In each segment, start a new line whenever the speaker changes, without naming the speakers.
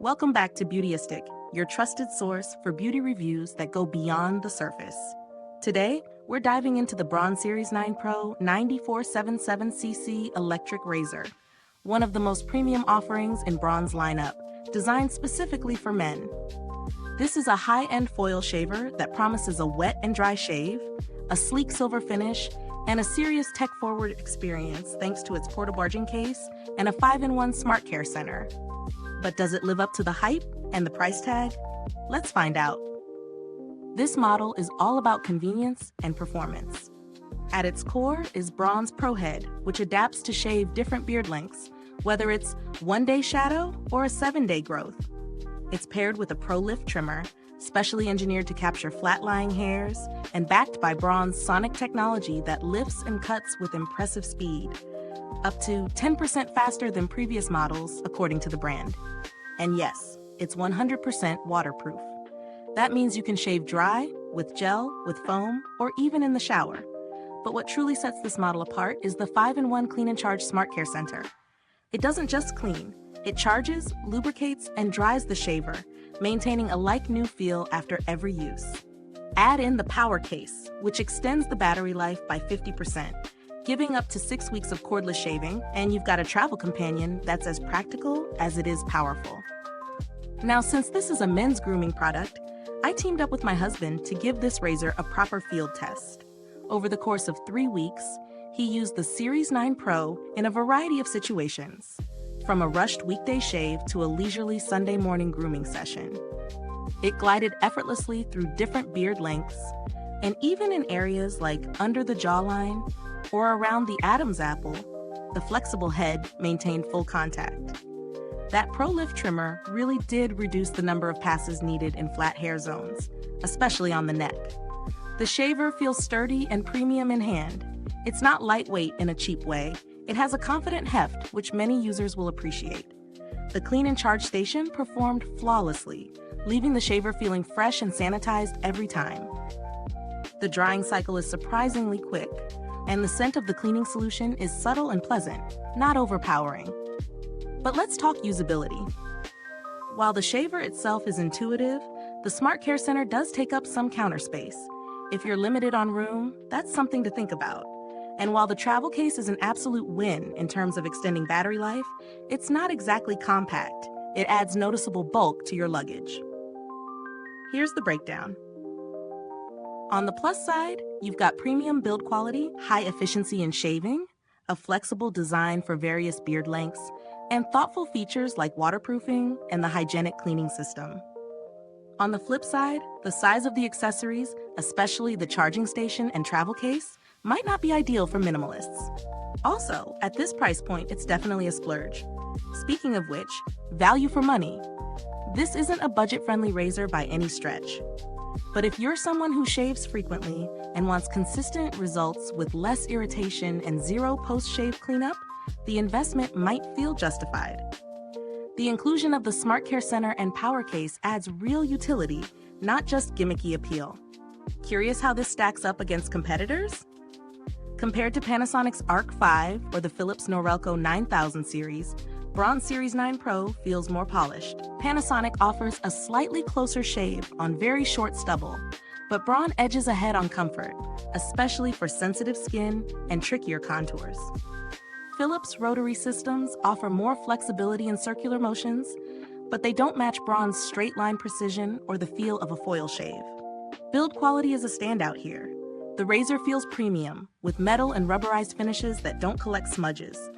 Welcome back to Beautyistic, your trusted source for beauty reviews that go beyond the surface. Today, we're diving into the Braun Series 9 Pro 9477cc electric razor, one of the most premium offerings in Braun's lineup, designed specifically for men. This is a high-end foil shaver that promises a wet and dry shave, a sleek silver finish, and a serious tech-forward experience thanks to its porta-barging case and a 5-in-1 SmartCare Center. But does it live up to the hype and the price tag? Let's find out. This model is all about convenience and performance. At its core is Braun's Pro Head, which adapts to shave different beard lengths, whether it's one-day shadow or a 7-day growth. It's paired with a ProLift Trimmer, specially engineered to capture flat-lying hairs, and backed by Braun's sonic technology that lifts and cuts with impressive speed, up to 10% faster than previous models, according to the brand. And yes, it's 100% waterproof. That means you can shave dry, with gel, with foam, or even in the shower. But what truly sets this model apart is the 5-in-1 Clean and Charge SmartCare Center. It doesn't just clean, it charges, lubricates, and dries the shaver, maintaining a like-new feel after every use. Add in the power case, which extends the battery life by 50%, giving up to 6 weeks of cordless shaving, and you've got a travel companion that's as practical as it is powerful. Now, since this is a men's grooming product, I teamed up with my husband to give this razor a proper field test. Over the course of 3 weeks, he used the Series 9 Pro in a variety of situations, from a rushed weekday shave to a leisurely Sunday morning grooming session. It glided effortlessly through different beard lengths, and even in areas like under the jawline or around the Adam's apple, the flexible head maintained full contact. That ProLift Trimmer really did reduce the number of passes needed in flat hair zones, especially on the neck. The shaver feels sturdy and premium in hand. It's not lightweight in a cheap way. It has a confident heft, which many users will appreciate. The Clean and Charge station performed flawlessly, leaving the shaver feeling fresh and sanitized every time. The drying cycle is surprisingly quick, and the scent of the cleaning solution is subtle and pleasant, not overpowering. But let's talk usability. While the shaver itself is intuitive, the SmartCare Center does take up some counter space. If you're limited on room, that's something to think about. And while the travel case is an absolute win in terms of extending battery life, it's not exactly compact. It adds noticeable bulk to your luggage. Here's the breakdown. On the plus side, you've got premium build quality, high efficiency in shaving, a flexible design for various beard lengths, and thoughtful features like waterproofing and the hygienic cleaning system. On the flip side, the size of the accessories, especially the charging station and travel case, might not be ideal for minimalists. Also, at this price point, it's definitely a splurge. Speaking of which, value for money. This isn't a budget-friendly razor by any stretch. But if you're someone who shaves frequently and wants consistent results with less irritation and zero post-shave cleanup, the investment might feel justified. The inclusion of the SmartCare Center and Power Case adds real utility, not just gimmicky appeal. Curious how this stacks up against competitors? Compared to Panasonic's Arc 5 or the Philips Norelco 9000 series, Braun Series 9 Pro feels more polished. Panasonic offers a slightly closer shave on very short stubble, but Braun edges ahead on comfort, especially for sensitive skin and trickier contours. Philips rotary systems offer more flexibility in circular motions, but they don't match Braun's straight line precision or the feel of a foil shave. Build quality is a standout here. The razor feels premium, with metal and rubberized finishes that don't collect smudges.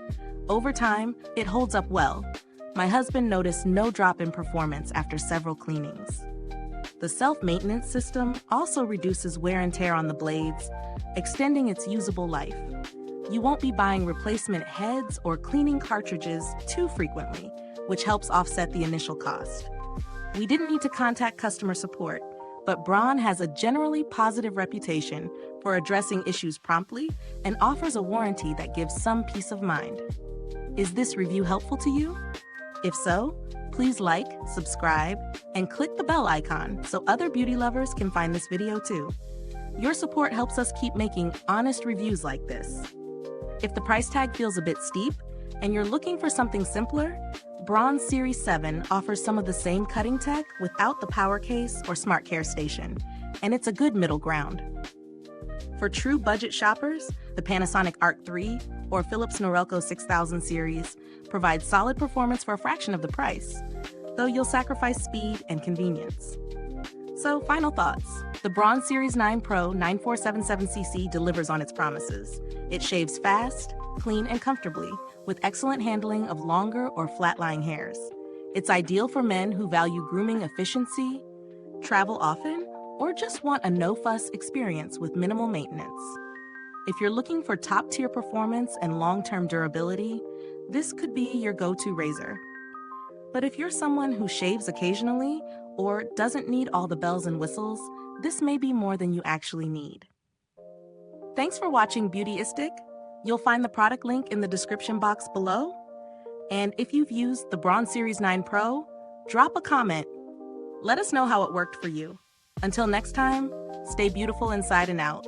Over time, it holds up well. My husband noticed no drop in performance after several cleanings. The self-maintenance system also reduces wear and tear on the blades, extending its usable life. You won't be buying replacement heads or cleaning cartridges too frequently, which helps offset the initial cost. We didn't need to contact customer support, but Braun has a generally positive reputation for addressing issues promptly and offers a warranty that gives some peace of mind. Is this review helpful to you? If so, please like, subscribe, and click the bell icon so other beauty lovers can find this video too. Your support helps us keep making honest reviews like this. If the price tag feels a bit steep and you're looking for something simpler, Braun Series 7 offers some of the same cutting tech without the power case or SmartCare station, and it's a good middle ground. For true budget shoppers, the Panasonic Arc 3 or Philips Norelco 6000 series provide solid performance for a fraction of the price, though you'll sacrifice speed and convenience. So, final thoughts. The Braun Series 9 Pro 9477cc delivers on its promises. It shaves fast, clean, and comfortably, with excellent handling of longer or flat-lying hairs. It's ideal for men who value grooming efficiency, travel often, or just want a no-fuss experience with minimal maintenance. If you're looking for top-tier performance and long-term durability, this could be your go-to razor. But if you're someone who shaves occasionally or doesn't need all the bells and whistles, this may be more than you actually need. Thanks for watching Beautyistic. You'll find the product link in the description box below. And if you've used the Braun Series 9 Pro, drop a comment. Let us know how it worked for you. Until next time, stay beautiful inside and out.